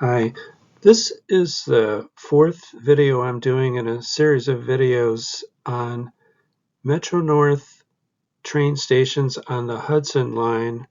Hi, this is the fourth video I'm doing in a series of videos on Metro North train stations on the Hudson Line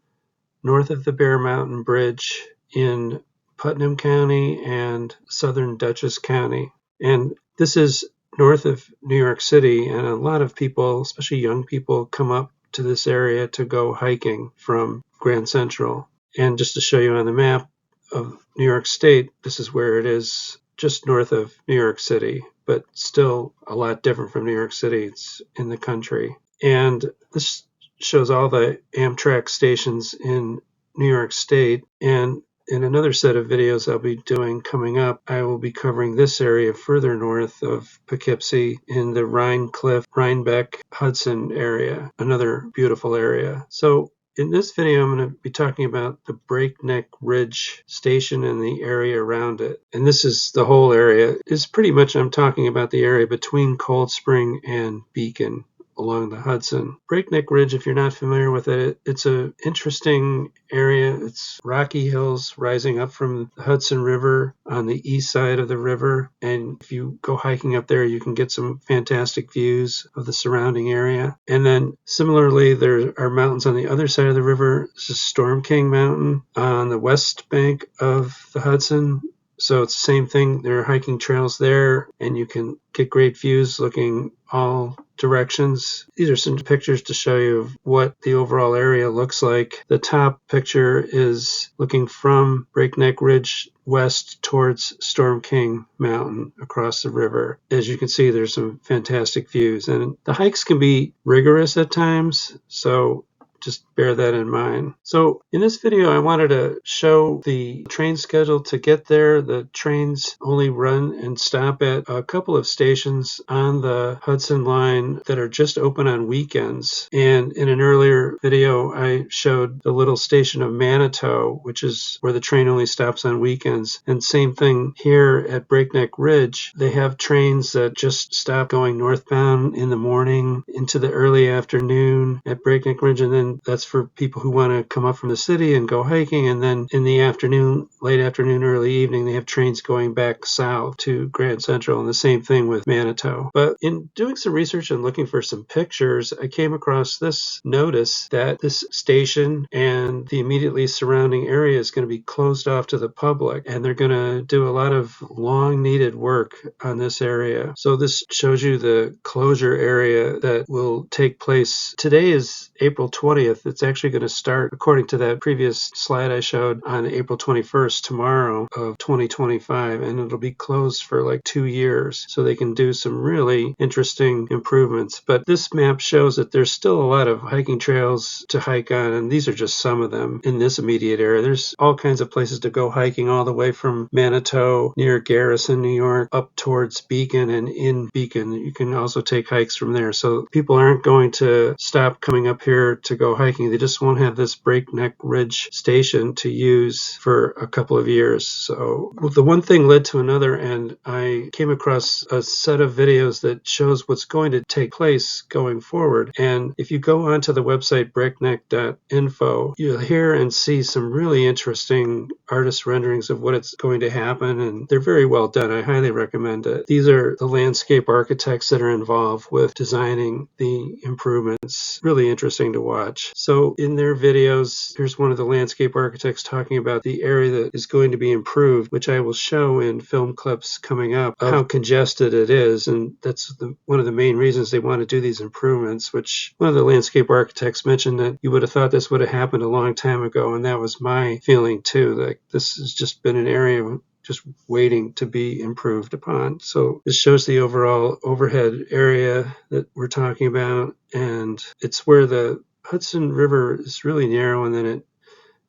north of the Bear Mountain Bridge in Putnam County and southern Dutchess County. And this is north of New York City, and a lot of people, especially young people, come up to this area to go hiking from Grand Central. And just to show you on the map of New York State, this is where it is, just north of New York City, but still a lot different from New York City. It's in the country. And this shows all the Amtrak stations in New York State. And in another set of videos I'll be doing coming up, I will be covering this area further north of Poughkeepsie in the Rhine Cliff, Rhinebeck, Hudson area, another beautiful area. So in this video, I'm going to be talking about the Breakneck Ridge station and the area around it. And this is the whole area. It's pretty much, I'm talking about the area between Cold Spring and Beacon along the Hudson. Breakneck Ridge, if you're not familiar with it, it's an interesting area. It's rocky hills rising up from the Hudson River on the east side of the river. And if you go hiking up there, you can get some fantastic views of the surrounding area. And then similarly, there are mountains on the other side of the river. This is Storm King Mountain on the west bank of the Hudson. So it's the same thing. There are hiking trails there, and you can get great views looking all directions. These are some pictures to show you of what the overall area looks like. The top picture is looking from Breakneck Ridge west towards Storm King Mountain across the river. As you can see, there's some fantastic views, and the hikes can be rigorous at times, so just bear that in mind. So in this video, I wanted to show the train schedule to get there. The trains only run and stop at a couple of stations on the Hudson Line that are just open on weekends. And in an earlier video, I showed the little station of Manitou, which is where the train only stops on weekends. And same thing here at Breakneck Ridge. They have trains that just stop going northbound in the morning into the early afternoon at Breakneck Ridge, and then that's for people who want to come up from the city and go hiking. And then in the afternoon, late afternoon, early evening, they have trains going back south to Grand Central, and the same thing with Manitou. But in doing some research and looking for some pictures, I came across this notice that this station and the immediately surrounding area is going to be closed off to the public, and they're going to do a lot of long needed work on this area. So this shows you the closure area that will take place. Today is April 20th. It's actually going to start, according to that previous slide I showed, on April 21st, tomorrow of 2025, and it'll be closed for like 2 years, so they can do some really interesting improvements. But this map shows that there's still a lot of hiking trails to hike on, and these are just some of them in this immediate area. There's all kinds of places to go hiking, all the way from Manitou near Garrison, New York, up towards Beacon, and in Beacon you can also take hikes from there. So people aren't going to stop coming up here to go hiking. They just won't have this Breakneck Ridge station to use for a couple of years. So the one thing led to another, and I came across a set of videos that shows what's going to take place going forward. And if you go onto the website breakneck.info, you'll hear and see some really interesting artist renderings of what it's going to happen, and they're very well done. I highly recommend it. These are the landscape architects that are involved with designing the improvements. Really interesting to watch. So in their videos, here's one of the landscape architects talking about the area that is going to be improved, which I will show in film clips coming up, of how congested it is. And that's one of the main reasons they want to do these improvements, which one of the landscape architects mentioned that you would have thought this would have happened a long time ago. And that was my feeling too. Like, this has just been an area just waiting to be improved upon. So this shows the overall overhead area that we're talking about, and it's where the Hudson River is really narrow, and then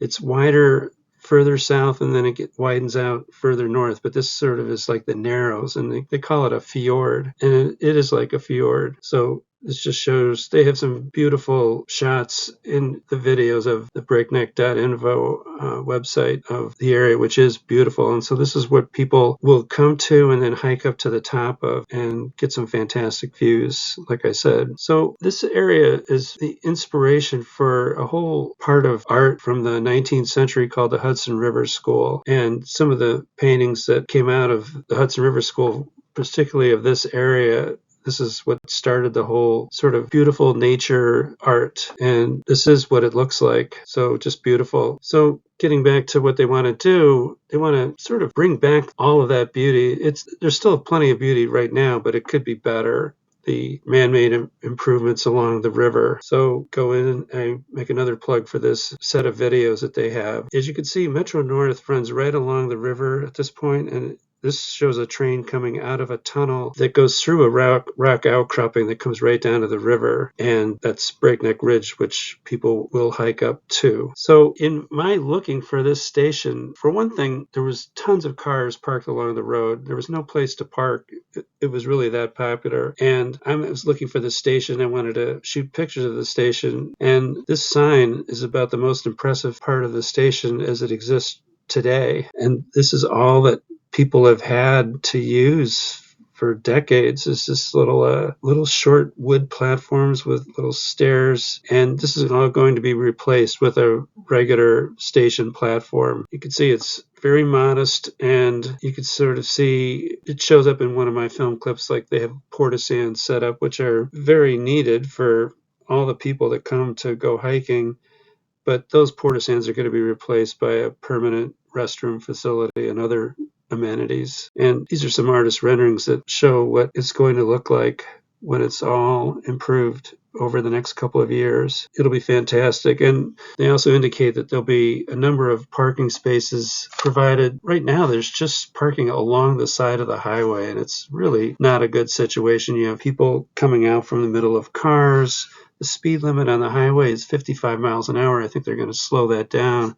it's wider further south, and then it widens out further north. But this sort of is like the narrows, and they call it a fjord, and it is like a fjord. So This just shows they have some beautiful shots in the videos of the breakneck.info website of the area, which is beautiful. And so this is what people will come to and then hike up to the top of and get some fantastic views, like I said. So this area is the inspiration for a whole part of art from the 19th century called the Hudson River School. And some of the paintings that came out of the Hudson River School, particularly of this area, this is what started the whole sort of beautiful nature art, and this is what it looks like. So just beautiful. So getting back to what they want to do, they want to sort of bring back all of that beauty. There's still plenty of beauty right now, but it could be better. The man-made improvements along the river. So go in and make another plug for this set of videos that they have. As you can see, Metro North runs right along the river at this point, and this shows a train coming out of a tunnel that goes through a rock outcropping that comes right down to the river, and that's Breakneck Ridge, which people will hike up to. So in my looking for this station, for one thing, there was tons of cars parked along the road. There was no place to park. It was really that popular. And I was looking for the station. I wanted to shoot pictures of the station. And this sign is about the most impressive part of the station as it exists today. And this is all that people have had to use for decades. Is this little short wood platforms with little stairs, and this is all going to be replaced with a regular station platform. You can see it's very modest, and you can sort of see it shows up in one of my film clips, like they have portisands set up, which are very needed for all the people that come to go hiking. But those portisands are going to be replaced by a permanent restroom facility and other amenities. And these are some artist renderings that show what it's going to look like when it's all improved over the next couple of years. It'll be fantastic. And they also indicate that there'll be a number of parking spaces provided. Right now, there's just parking along the side of the highway, and it's really not a good situation. You have people coming out from the middle of cars. The speed limit on the highway is 55 miles an hour. I think they're going to slow that down.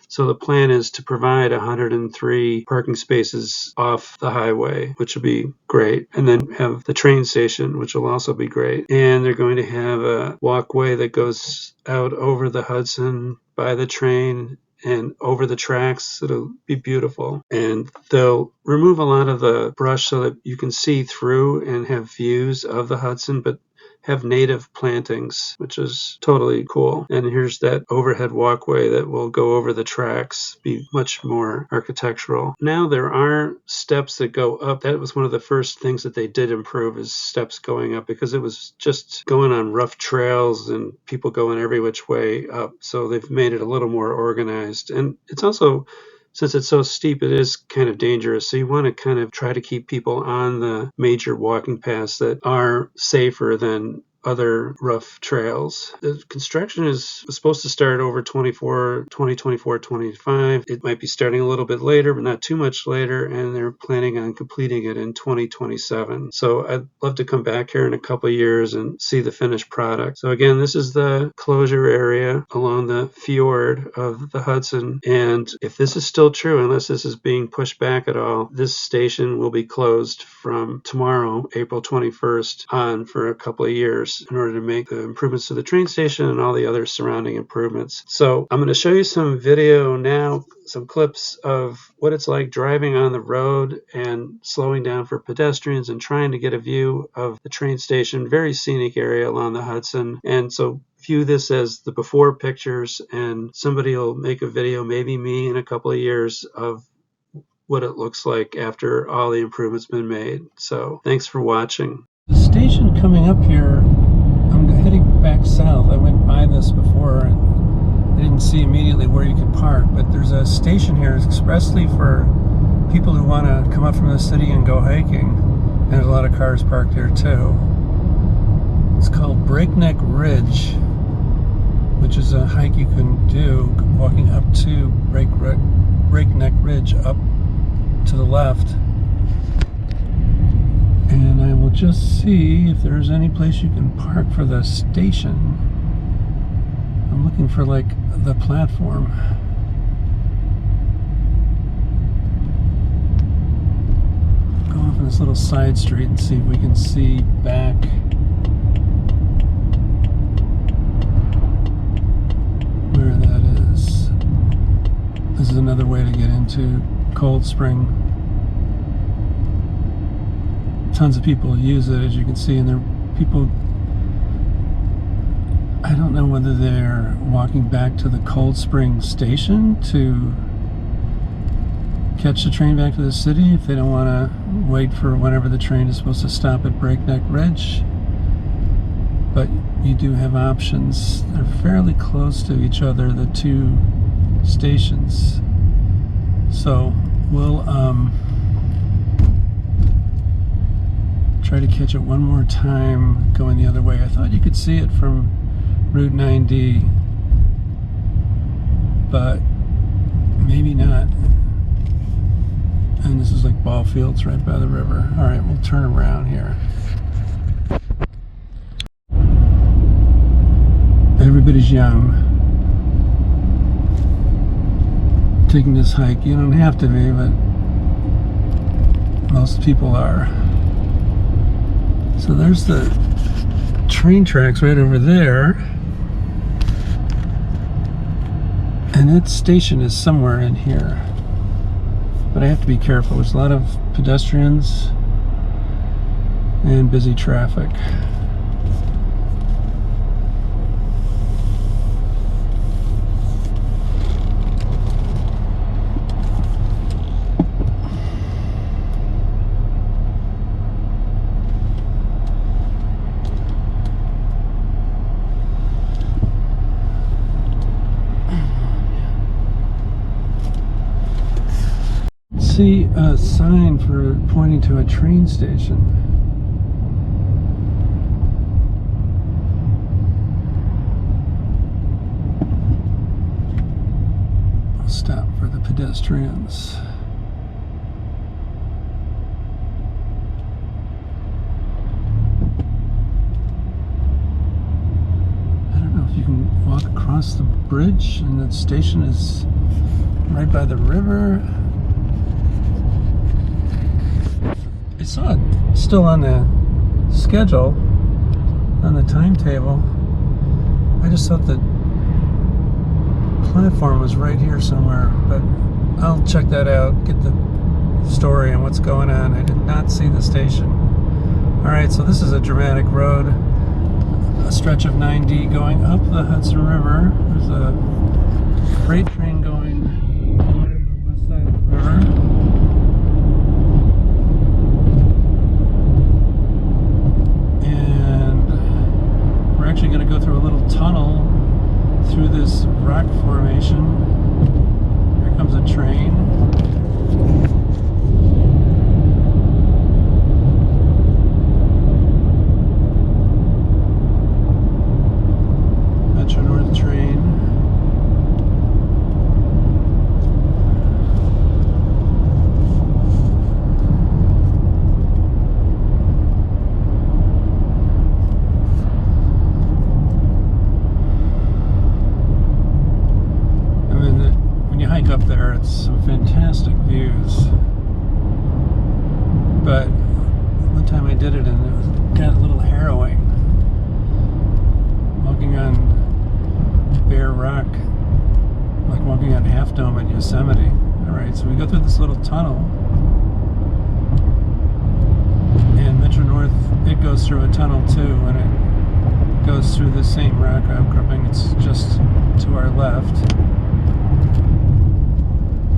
So the plan is to provide 103 parking spaces off the highway, which will be great, and then have the train station, which will also be great. And they're going to have a walkway that goes out over the Hudson by the train and over the tracks. It'll be beautiful. And they'll remove a lot of the brush so that you can see through and have views of the Hudson, but have native plantings, which is totally cool. And here's that overhead walkway that will go over the tracks, be much more architectural. Now there are steps that go up. That was one of the first things that they did improve, is steps going up, because it was just going on rough trails and people going every which way up. So they've made it a little more organized. And it's also, since it's so steep, it is kind of dangerous. So you want to kind of try to keep people on the major walking paths that are safer than other rough trails. The construction was supposed to start over 2024, 25. It might be starting a little bit later, but not too much later, and they're planning on completing it in 2027. So I'd love to come back here in a couple of years and see the finished product. So again, this is the closure area along the Fjord of the Hudson, and if this is still true, unless this is being pushed back at all, this station will be closed from tomorrow, April 21st, on for a couple of years in order to make the improvements to the train station and all the other surrounding improvements. So I'm going to show you some video now, some clips of what it's like driving on the road and slowing down for pedestrians and trying to get a view of the train station. Very scenic area along the Hudson. And so view this as the before pictures, and somebody will make a video, maybe me, in a couple of years, of what it looks like after all the improvements been made. So thanks for watching. The station coming up here, I'm heading back south. I went by this before and I didn't see immediately where you could park, but there's a station here expressly for people who want to come up from the city and go hiking. And there's a lot of cars parked here too. It's called Breakneck Ridge, which is a hike you can do walking up to Breakneck Ridge up to the left. And I will just see if there's any place you can park for the station. I'm looking for like the platform. Go off on this little side street and see if we can see back another way to get into Cold Spring. Tons of people use it, as you can see, and there are people, I don't know whether they're walking back to the Cold Spring station to catch the train back to the city if they don't want to wait for whenever the train is supposed to stop at Breakneck Ridge. But you do have options. They're fairly close to each other, the two stations. So we'll try to catch it one more time going the other way. I thought you could see it from Route 9D, but maybe not. And this is like ball fields right by the river. All right, we'll turn around here. Everybody's young, taking this hike. You don't have to be, but most people are. So there's the train tracks right over there, and that station is somewhere in here. But I have to be careful. There's a lot of pedestrians and busy traffic. See a sign for pointing to a train station. I'll stop for the pedestrians. I don't know if you can walk across the bridge, and the station is right by the river. I saw it still on the schedule, on the timetable. I just thought the platform was right here somewhere, but I'll check that out, get the story on what's going on. I did not see the station. All right, so this is a dramatic road, a stretch of 9D going up the Hudson River. There's a freight train going on the west side of the river. Actually going to go through a little tunnel through this rock formation. Here comes a train. Metro North train. Up there, it's some fantastic views, but one time I did it and it got a little harrowing, walking on bare rock, like walking on Half Dome in Yosemite. Alright, so we go through this little tunnel, and Metro North, it goes through a tunnel too, and it goes through the same rock outcropping. It's just to our left,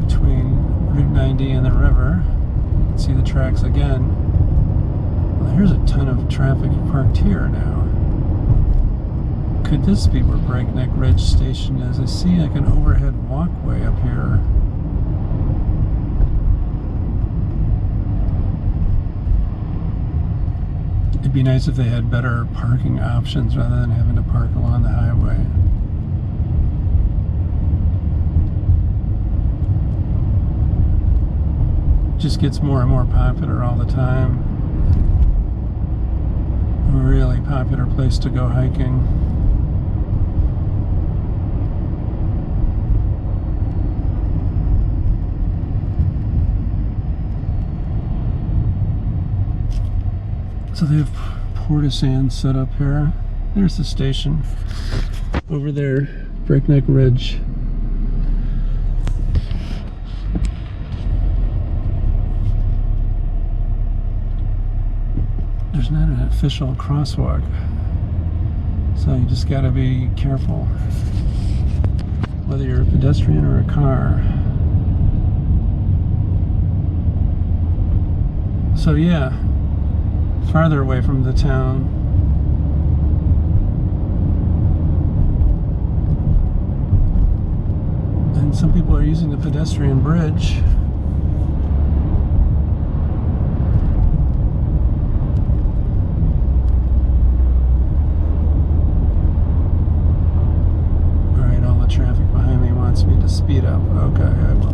between Route 90 and the river. You can see the tracks again. Well, here's a ton of traffic parked here now. Could this be where Breakneck Ridge Station is? I see like an overhead walkway up here. It'd be nice if they had better parking options rather than having to park along the highway. Just gets more and more popular all the time. A really popular place to go hiking. So they have portisans set up here. There's the station. Over there, Breakneck Ridge. there's not an official crosswalk, so you just got to be careful whether you're a pedestrian or a car. So yeah, farther away from the town. And some people are using the pedestrian bridge. Alright, all the traffic behind me wants me to speed up. Okay, I will.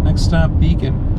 Next stop, Beacon.